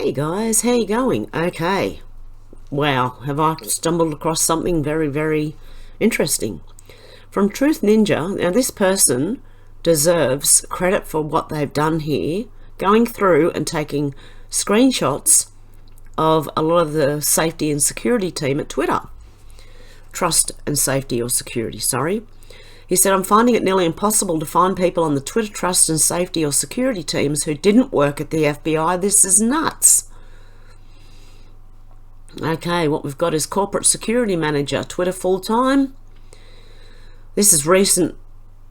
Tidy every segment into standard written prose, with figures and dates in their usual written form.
Hey guys, how you going? Okay, wow, have I stumbled across something very, very interesting. From Truth Ninja. Now this person deserves credit for what they've done here, going through and taking screenshots of a lot of the safety and security team at Twitter. Trust and safety or security, sorry. He said, I'm finding it nearly impossible to find people on the Twitter trust and safety or security teams who didn't work at the FBI. This is nuts. Okay, what we've got is corporate security manager, Twitter full-time. This is recent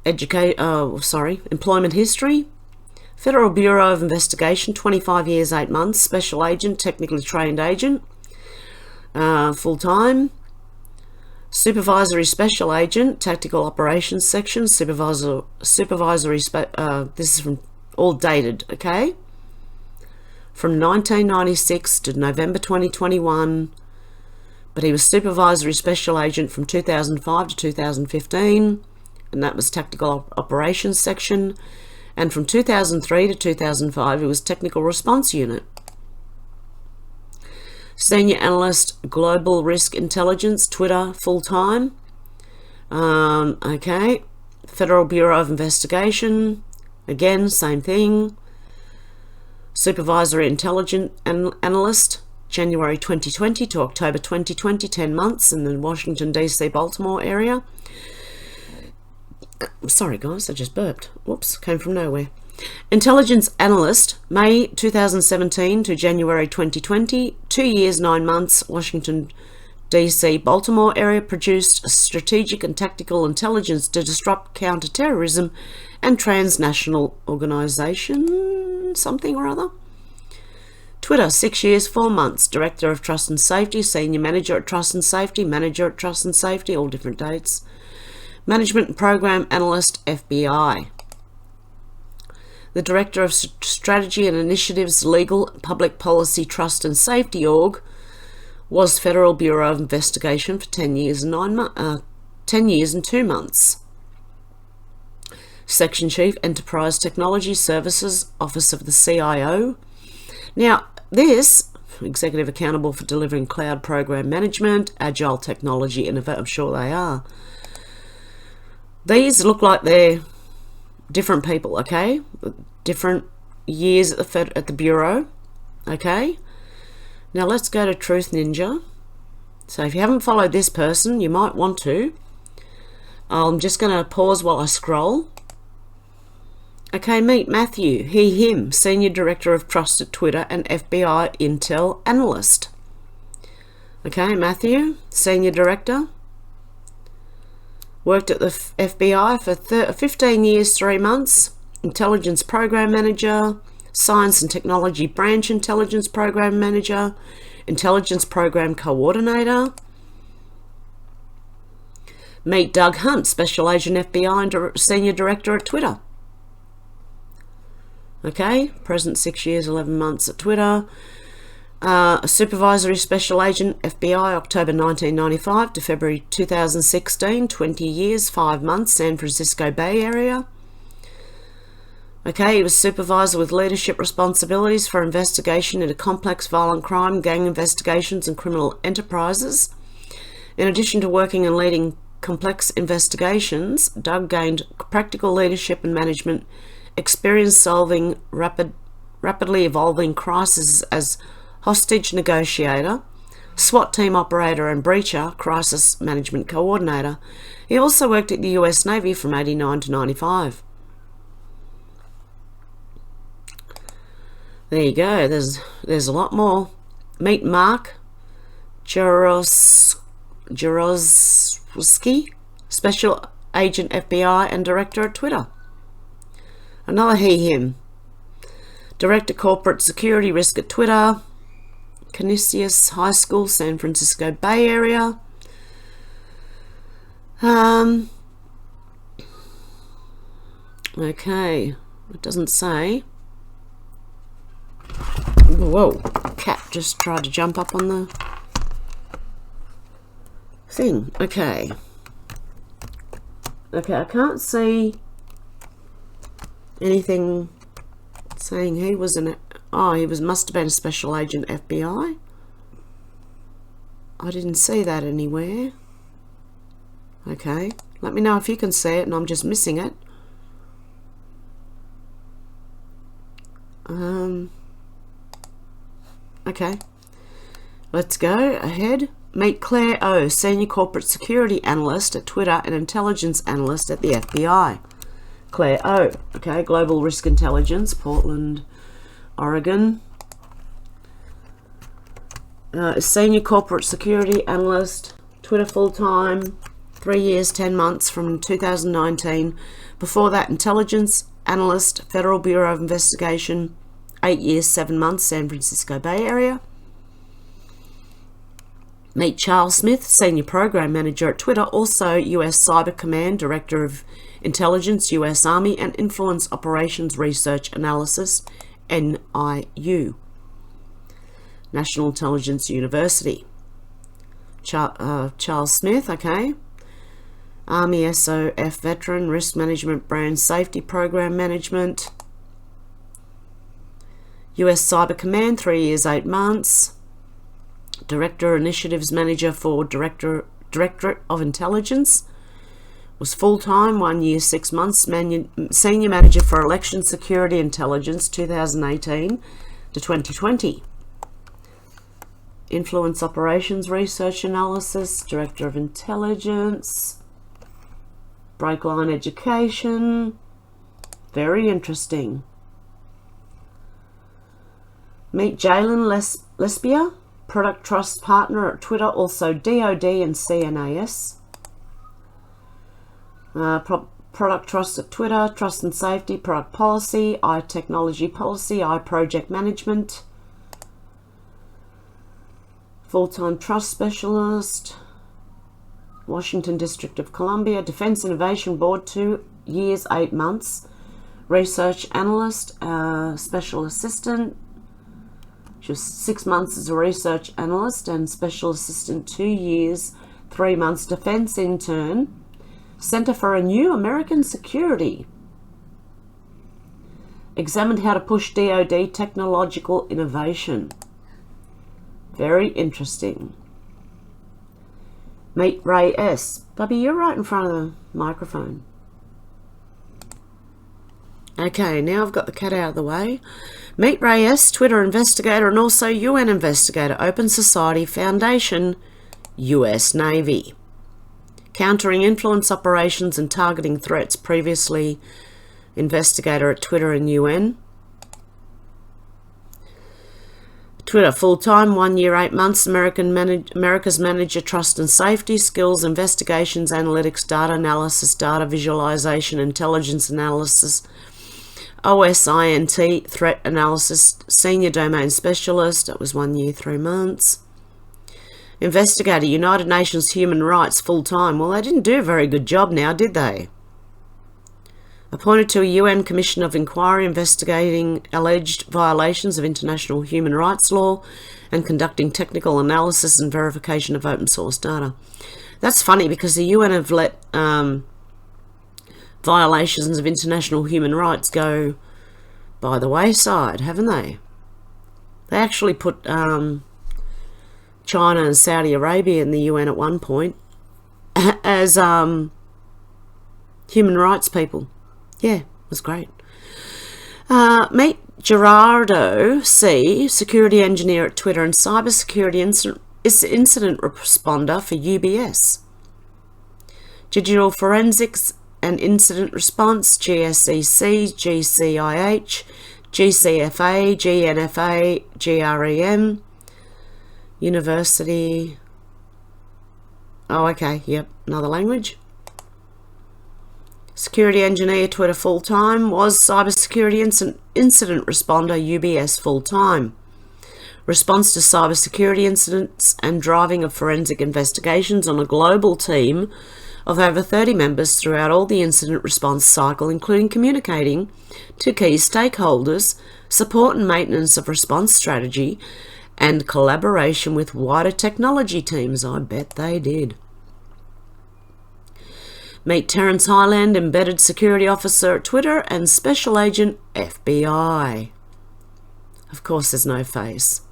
employment history. Federal Bureau of Investigation, 25 years, 8 months. Special agent, technically trained agent, full-time. Supervisory special agent, tactical operations section, supervisory, this is from all dated, okay? From 1996 to November 2021, but he was supervisory special agent from 2005 to 2015, and that was tactical operations section, and from 2003 to 2005, it was technical response unit. Senior Analyst, Global Risk Intelligence, Twitter, full-time. Okay. Federal Bureau of Investigation, again, same thing. Supervisory Intelligence Analyst, January 2020 to October 2020, 10 months in the Washington, D.C., Baltimore area. Sorry, guys, I just burped. Whoops, came from nowhere. Intelligence Analyst, May 2017 to January 2020, 2 years, 9 months, Washington, D.C., Baltimore area, produced strategic and tactical intelligence to disrupt counter-terrorism and transnational organisation, something or other. Twitter, 6 years, 4 months, Director of Trust and Safety, Senior Manager at Trust and Safety, Manager at Trust and Safety, all different dates. Management and Program Analyst, FBI. The Director of Strategy and Initiatives, Legal, Public Policy, Trust and Safety Org, was Federal Bureau of Investigation for 10 years and 2 months. Section Chief, Enterprise Technology Services, Office of the CIO. Now, this, Executive Accountable for Delivering Cloud Program Management, Agile Technology, I'm sure they are. These look like they're different people, okay? Different years at the Bureau, okay? Now let's go to Truth Ninja. So if you haven't followed this person, you might want to. I'm just going to pause while I scroll. Okay, meet Matthew, he, him, Senior Director of Trust at Twitter and FBI Intel Analyst. Okay, Matthew, Senior Director. Worked at the FBI for 15 years, 3 months. Intelligence Program Manager, Science and Technology Branch Intelligence Program Manager, Intelligence Program Coordinator. Meet Doug Hunt, Special Agent FBI and Senior Director at Twitter. Okay, present 6 years, 11 months at Twitter. A Supervisory Special Agent, FBI, October 1995 to February 2016, 20 years, 5 months, San Francisco Bay Area. Okay, he was supervisor with leadership responsibilities for investigation into complex violent crime, gang investigations and criminal enterprises. In addition to working and leading complex investigations, Doug gained practical leadership and management experience solving rapidly evolving crises as hostage negotiator, SWAT team operator and breacher, crisis management coordinator. He also worked at the US Navy from 89 to 95. There you go, there's a lot more. Meet Mark Jaroswski, Special Agent FBI and Director at Twitter. Another he, him. Director Corporate Security Risk at Twitter, Canisius High School, San Francisco Bay Area. Okay, it doesn't say. Whoa, cat just tried to jump up on the thing. Okay, I can't see anything saying he was an Oh, he must have been a special agent FBI. I didn't see that anywhere. Okay, let me know if you can see it and I'm just missing it. Okay, let's go ahead. Meet Claire O, Senior Corporate Security Analyst at Twitter and Intelligence Analyst at the FBI. Claire O, okay, Global Risk Intelligence, Portland, Oregon. Senior Corporate Security Analyst, Twitter full-time, 3 years, 10 months from 2019. Before that, Intelligence Analyst, Federal Bureau of Investigation, 8 years, 7 months, San Francisco Bay Area. Meet Charles Smith, Senior Program Manager at Twitter, also US Cyber Command, Director of Intelligence, US Army, and Influence Operations Research Analysis, NIU. National Intelligence University. Charles Smith, okay. Army SOF veteran, Risk Management, Brand Safety Program Management. US Cyber Command, 3 years, 8 months. Director Initiatives Manager for Directorate of Intelligence. Was full-time, 1 year, 6 months. Senior Manager for Election Security Intelligence, 2018 to 2020. Influence Operations Research Analysis, Director of Intelligence. Breakline Education. Very interesting. Meet Jalen Lesbia, Product Trust Partner at Twitter, also DOD and CNAS. Product Trust at Twitter, Trust and Safety, Product Policy, Technology Policy, Project Management. Full-time Trust Specialist, Washington District of Columbia, Defense Innovation Board, 2 years, 8 months. Research Analyst, Special Assistant. She was 6 months as a Research Analyst and Special Assistant, 2 years, 3 months. Defense Intern, Center for a New American Security. Examined how to push DoD technological innovation. Very interesting. Meet Ray S. Bubby, you're right in front of the microphone. Okay, now I've got the cat out of the way. Meet Ray S., Twitter investigator and also UN investigator, Open Society Foundation, US Navy. Countering influence operations and targeting threats, previously investigator at Twitter and UN. Twitter full-time, 1 year, 8 months, America's Manager, Trust and Safety, Skills, Investigations, Analytics, Data Analysis, Data Visualization, Intelligence Analysis, OSINT, Threat Analysis, Senior Domain Specialist, that was 1 year, 3 months. Investigator, United Nations Human Rights, full-time. Well, they didn't do a very good job now, did they? Appointed to a UN Commission of Inquiry investigating alleged violations of international human rights law and conducting technical analysis and verification of open source data. That's funny because the UN have let violations of international human rights go by the wayside, haven't they? They actually put China and Saudi Arabia in the UN at one point as human rights people. Yeah, it was great. Meet Gerardo C., Security Engineer at Twitter and Cybersecurity Incident Responder for UBS. Digital Forensics and Incident Response, GSEC, GCIH, GCFA, GNFA, GREM, University. Oh, okay, yep, another language. Security Engineer, Twitter full-time. Was Cybersecurity Incident Responder, UBS full-time. Response to cybersecurity incidents and driving of forensic investigations on a global team of over 30 members throughout all the incident response cycle, including communicating to key stakeholders, support and maintenance of response strategy, and collaboration with wider technology teams. I bet they did. Meet Terence Highland, Embedded Security Officer at Twitter and Special Agent FBI. Of course, there's no face.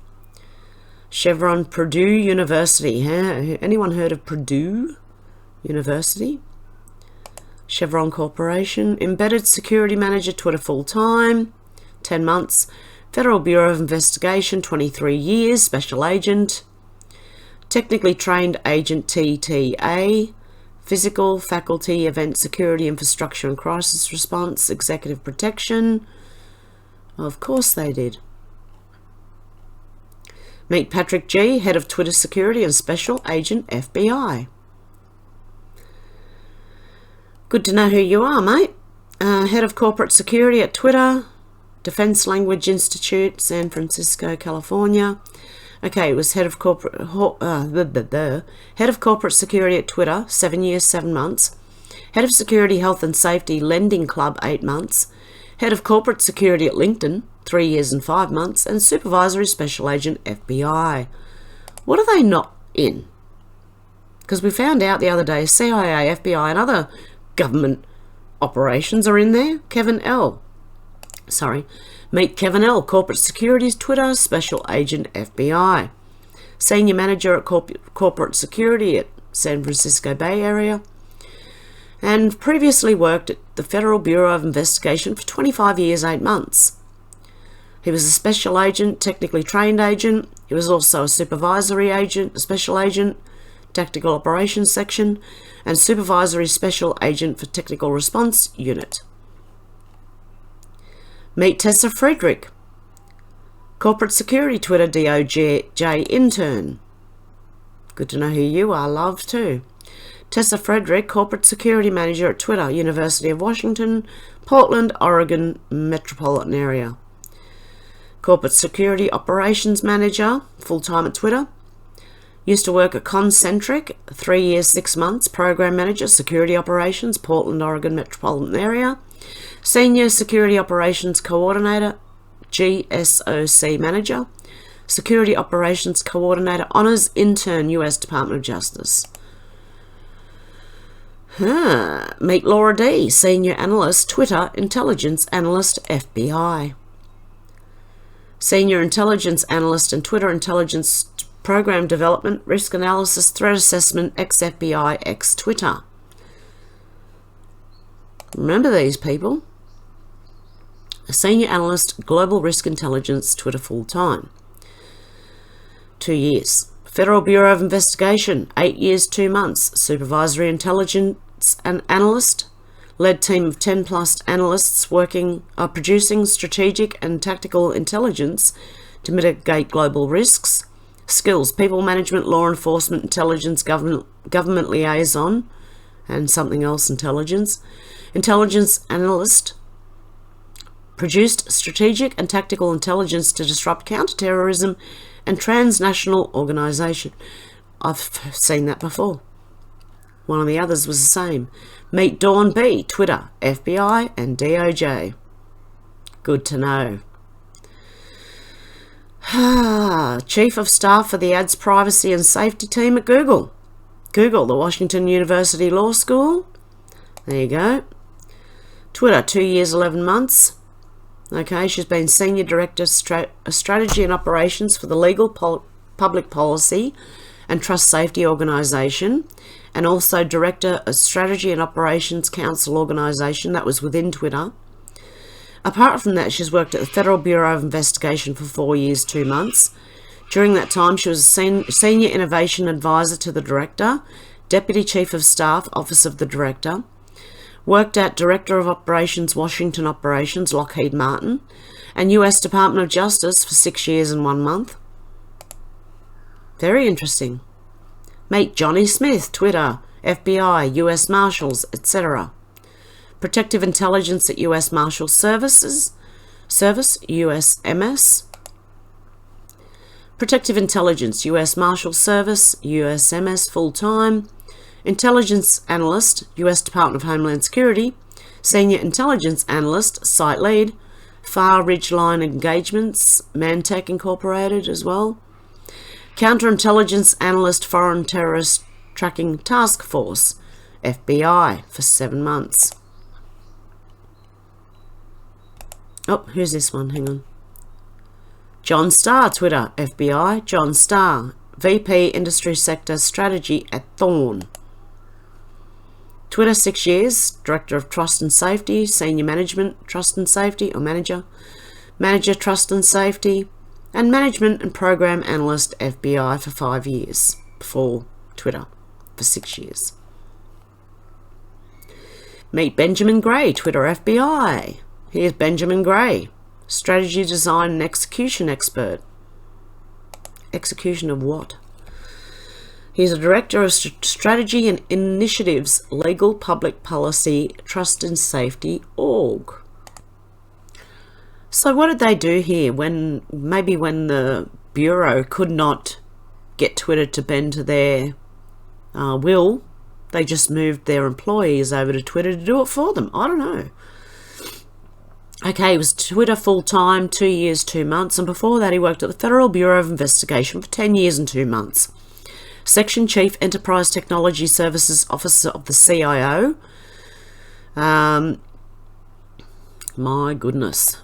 Chevron, Purdue University. Anyone heard of Purdue University? Chevron Corporation. Embedded Security Manager, Twitter full-time, 10 months. Federal Bureau of Investigation, 23 years, Special Agent. Technically Trained Agent, TTA. Physical, Faculty, Event Security, Infrastructure and Crisis Response, Executive Protection. Of course they did. Meet Patrick G., Head of Twitter Security and Special Agent, FBI. Good to know who you are, mate. Head of Corporate Security at Twitter, Defense Language Institute, San Francisco, California. Okay, it was Head of Corporate Security at Twitter, 7 years, 7 months. Head of Security, Health and Safety, Lending Club, 8 months. Head of Corporate Security at LinkedIn, 3 years and 5 months. And Supervisory Special Agent, FBI. What are they not in? Because we found out the other day, CIA, FBI and other government operations are in there. Meet Kevin L., Corporate Securities, Twitter, Special Agent, FBI. Senior Manager at Corporate Security at San Francisco Bay Area. And previously worked at the Federal Bureau of Investigation for 25 years, 8 months. He was a Special Agent, Technically Trained Agent. He was also a Supervisory Agent, a Special Agent, Tactical Operations Section, and Supervisory Special Agent for Technical Response Unit. Meet Tessa Friedrich, Corporate Security Twitter DOJ Intern. Good to know who you are, love, too. Tessa Friedrich, Corporate Security Manager at Twitter, University of Washington, Portland, Oregon Metropolitan Area. Corporate Security Operations Manager, full-time at Twitter. Used to work at Concentric, 3 years, 6 months. Program Manager, Security Operations, Portland, Oregon Metropolitan Area. Senior Security Operations Coordinator, GSOC Manager. Security Operations Coordinator, Honors Intern, U.S. Department of Justice. Meet Laura D., Senior Analyst, Twitter, Intelligence Analyst, FBI. Senior Intelligence Analyst and Twitter Intelligence Program Development, Risk Analysis, Threat Assessment, ex-FBI, ex-Twitter. Remember these people. A Senior Analyst, Global Risk Intelligence, Twitter full-time. 2 years. Federal Bureau of Investigation, 8 years, 2 months. Supervisory Intelligence and Analyst. Led team of 10+ analysts producing strategic and tactical intelligence to mitigate global risks. Skills, people management, law enforcement, intelligence, government liaison, and something else, intelligence. Intelligence analyst. Produced strategic and tactical intelligence to disrupt counterterrorism and transnational organisation. I've seen that before. One of the others was the same. Meet Dawn B., Twitter, FBI and DOJ. Good to know. Chief of Staff for the Ads Privacy and Safety Team at Google. Google, the Washington University Law School. There you go. Twitter, 2 years, 11 months. Okay, she's been Senior Director of Strategy and Operations for the Legal Public Policy and Trust Safety Organisation, and also Director of Strategy and Operations Council Organisation, that was within Twitter. Apart from that, she's worked at the Federal Bureau of Investigation for 4 years, 2 months. During that time, she was a Senior Innovation Advisor to the Director, Deputy Chief of Staff, Office of the Director. Worked at Director of Operations, Washington Operations, Lockheed Martin, and U.S. Department of Justice for 6 years and 1 month. Very interesting. Meet Johnny Smith, Twitter, FBI, U.S. Marshals, etc. Protective Intelligence at U.S. Marshals Service, USMS. Protective Intelligence, U.S. Marshals Service, USMS, full-time. Intelligence Analyst, U.S. Department of Homeland Security. Senior Intelligence Analyst, Site Lead. Far Ridgeline Engagements, Mantech Incorporated as well. Counterintelligence Analyst, Foreign Terrorist Tracking Task Force, FBI, for 7 months. Oh, who's this one? Hang on. John Starr, Twitter, FBI. John Starr, VP Industry Sector Strategy at Thorn. Twitter, 6 years, Director of Trust and Safety, Senior Management, Trust and Safety, or Manager, Manager, Trust and Safety, and Management and Program Analyst, FBI, for 5 years, before Twitter, for 6 years. Meet Benjamin Gray, Twitter, FBI. Here's Benjamin Gray, Strategy, Design and Execution Expert. Execution of what? He's a Director of Strategy and Initiatives, Legal Public Policy, Trust and Safety, org. So what did they do here maybe when the Bureau could not get Twitter to bend to their will, they just moved their employees over to Twitter to do it for them? I don't know. Okay, he was Twitter full-time, 2 years, 2 months, and before that he worked at the Federal Bureau of Investigation for 10 years and 2 months. Section Chief Enterprise Technology Services Officer of the CIO. My goodness.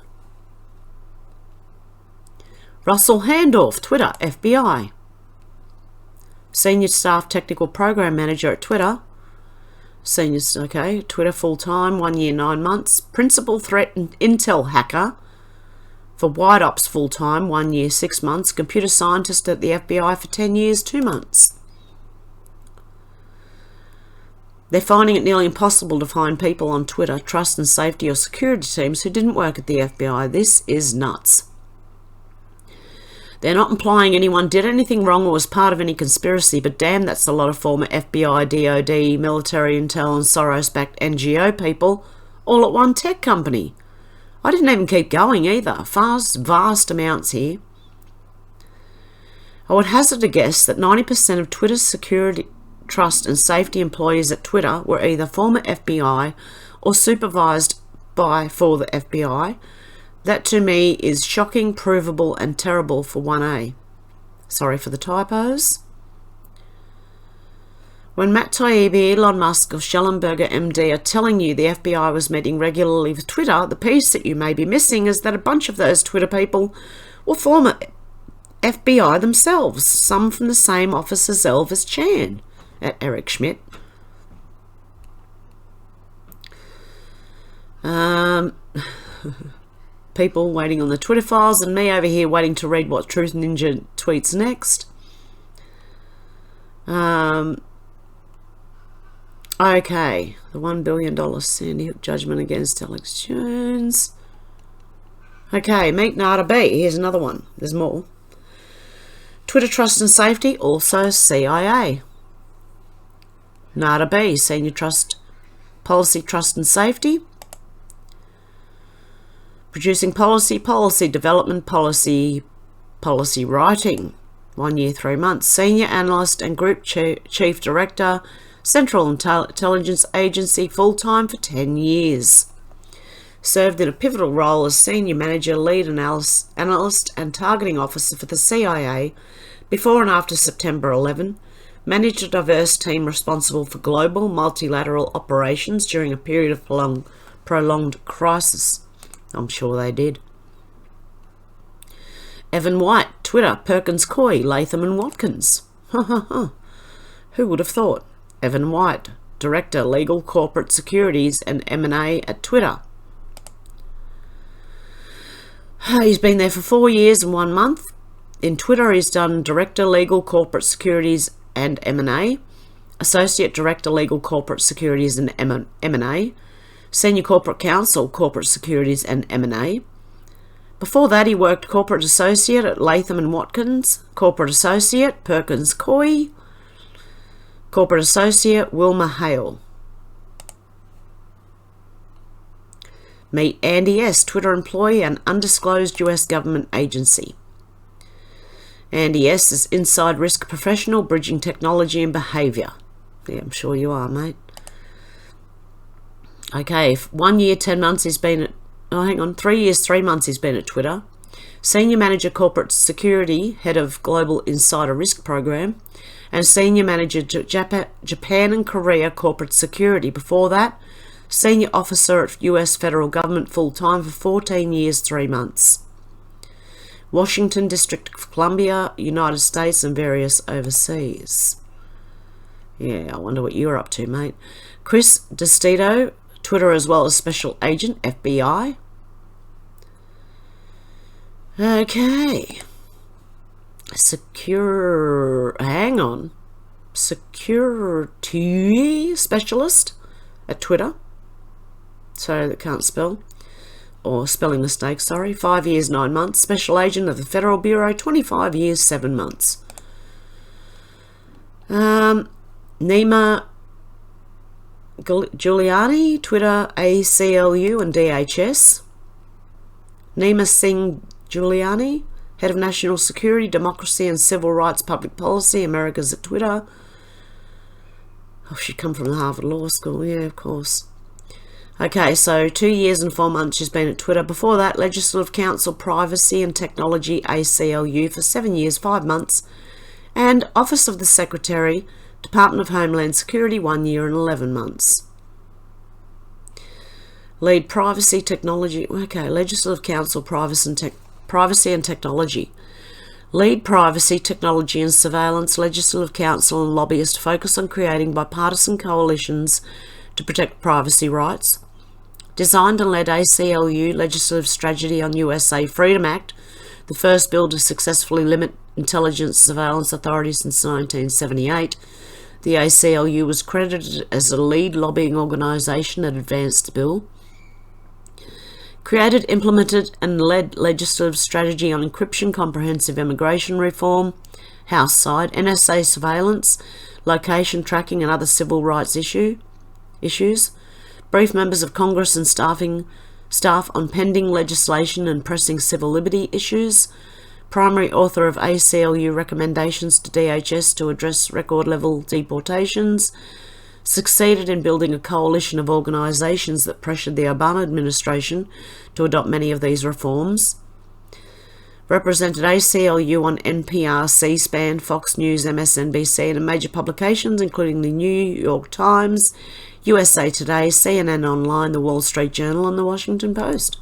Russell Handorf, Twitter, FBI. Senior Staff Technical Program Manager at Twitter. Twitter full-time, 1 year, 9 months. Principal Threat and Intel Hacker for White Ops full-time, 1 year, 6 months. Computer Scientist at the FBI for 10 years, 2 months. They're finding it nearly impossible to find people on Twitter, trust and safety or security teams who didn't work at the FBI. This is nuts. They're not implying anyone did anything wrong or was part of any conspiracy, but damn, that's a lot of former FBI, DOD, military intel and Soros-backed NGO people all at one tech company. I didn't even keep going either. Vast amounts here. I would hazard a guess that 90% of Twitter's security, trust and safety employees at Twitter were either former FBI or supervised for the FBI. That to me is shocking, provable and terrible for 1A. Sorry for the typos. When Matt Taibbi, Elon Musk or Schellenberger MD are telling you the FBI was meeting regularly with Twitter, the piece that you may be missing is that a bunch of those Twitter people were former FBI themselves, some from the same office as Elvis Chan at Eric Schmidt. People waiting on the Twitter files and me over here waiting to read what Truth Ninja tweets next. Okay, the $1 billion Sandy Hook judgment against Alex Jones. Okay, meet Nada B. Here's another one. There's more. Twitter Trust and Safety, also CIA. Nada B, Senior Policy, Trust and Safety. Producing policy development, policy writing. 1 year, 3 months. Senior Analyst and Group Chief Director, Central Intelligence Agency, full-time for 10 years. Served in a pivotal role as Senior Manager, Lead Analyst and Targeting Officer for the CIA before and after September 11. Managed a diverse team responsible for global multilateral operations during a period of prolonged crisis. I'm sure they did. Evan White, Twitter, Perkins Coie, Latham and Watkins. Who would have thought? Evan White, Director, Legal Corporate Securities and M&A at Twitter. He's been there for 4 years and 1 month. In Twitter, he's done Director, Legal Corporate Securities and M&A, Associate Director, Legal Corporate Securities and M&A, Senior Corporate Counsel, Corporate Securities and M&A. Before that, he worked Corporate Associate at Latham and Watkins, Corporate Associate, Perkins Coie, Corporate Associate, Wilmer Hale. Meet Andy S., Twitter employee and undisclosed US government agency. Andy S. is Inside Risk Professional, Bridging Technology and Behaviour. Yeah, I'm sure you are, mate. Okay, 1 year, 10 months he's been at... 3 years, 3 months he's been at Twitter. Senior Manager Corporate Security, Head of Global Insider Risk Program, and Senior Manager Japan and Korea Corporate Security. Before that, Senior Officer at US Federal Government full-time for 14 years, 3 months. Washington, District of Columbia, United States, and various overseas. Yeah, I wonder what you're up to, mate. Chris Destito, Twitter as well as Special Agent, FBI. Okay. Security specialist at Twitter. Sorry, that can't spell. Or spelling mistake, sorry. 5 years, 9 months. Special Agent of the Federal Bureau, 25 years, 7 months. Nima Giuliani, Twitter, ACLU and DHS. Nima Singh Giuliani, Head of National Security, Democracy and Civil Rights Public Policy, Americas at Twitter. Oh, she'd come from the Harvard Law School, yeah, of course. Okay, so 2 years and 4 months she's been at Twitter. Before that, Legislative Council, Privacy and Technology, ACLU, for 7 years, 5 months. And Office of the Secretary, Department of Homeland Security, 1 year and 11 months. Lead Privacy Technology, okay, Legislative Council, Privacy and Technology. Lead Privacy, Technology and Surveillance, Legislative Council and lobbyist focus on creating bipartisan coalitions to protect privacy rights. Designed and led ACLU Legislative Strategy on USA Freedom Act, the first bill to successfully limit intelligence surveillance authority since 1978. The ACLU was credited as a lead lobbying organisation that advanced the bill. Created, implemented and led legislative strategy on encryption, comprehensive immigration reform, House side, NSA surveillance, location tracking and other civil rights issues. Brief members of Congress and staff on pending legislation and pressing civil liberty issues. Primary author of ACLU recommendations to DHS to address record-level deportations. Succeeded in building a coalition of organisations that pressured the Obama administration to adopt many of these reforms. Represented ACLU on NPR, C-SPAN, Fox News, MSNBC and major publications including the New York Times, USA Today, CNN Online, the Wall Street Journal and the Washington Post.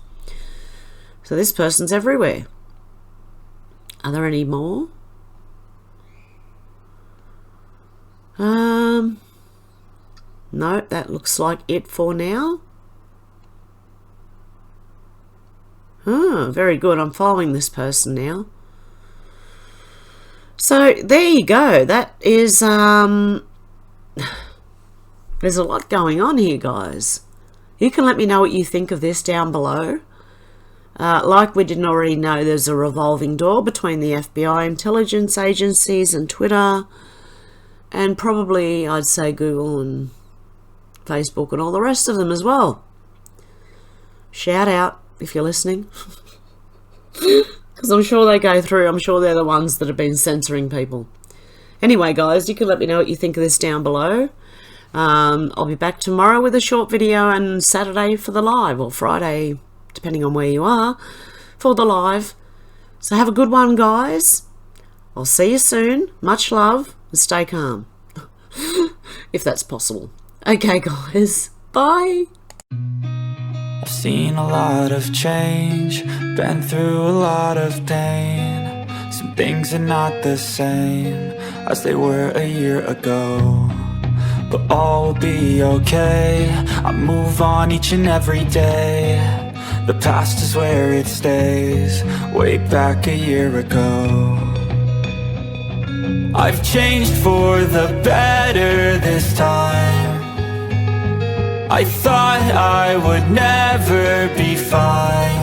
So this person's everywhere. Are there any more? No, that looks like it for now. Oh, very good. I'm following this person now. So there you go. That is, there's a lot going on here, guys. You can let me know what you think of this down below. Like we didn't already know, there's a revolving door between the FBI intelligence agencies and Twitter, and probably, I'd say, Google and Facebook and all the rest of them as well. Shout out if you're listening. Because I'm sure they go through, I'm sure they're the ones that have been censoring people. Anyway, guys, you can let me know what you think of this down below. I'll be back tomorrow with a short video and Saturday for the live, or Friday, depending on where you are, for the live. So have a good one, guys. I'll see you soon. Much love and stay calm. If that's possible. Okay, guys. Bye. I've seen a lot of change, been through a lot of pain. Some things are not the same as they were a year ago, but all will be okay. I move on each and every day. The past is where it stays, way back a year ago. I've changed for the better this time. I thought I would never be fine.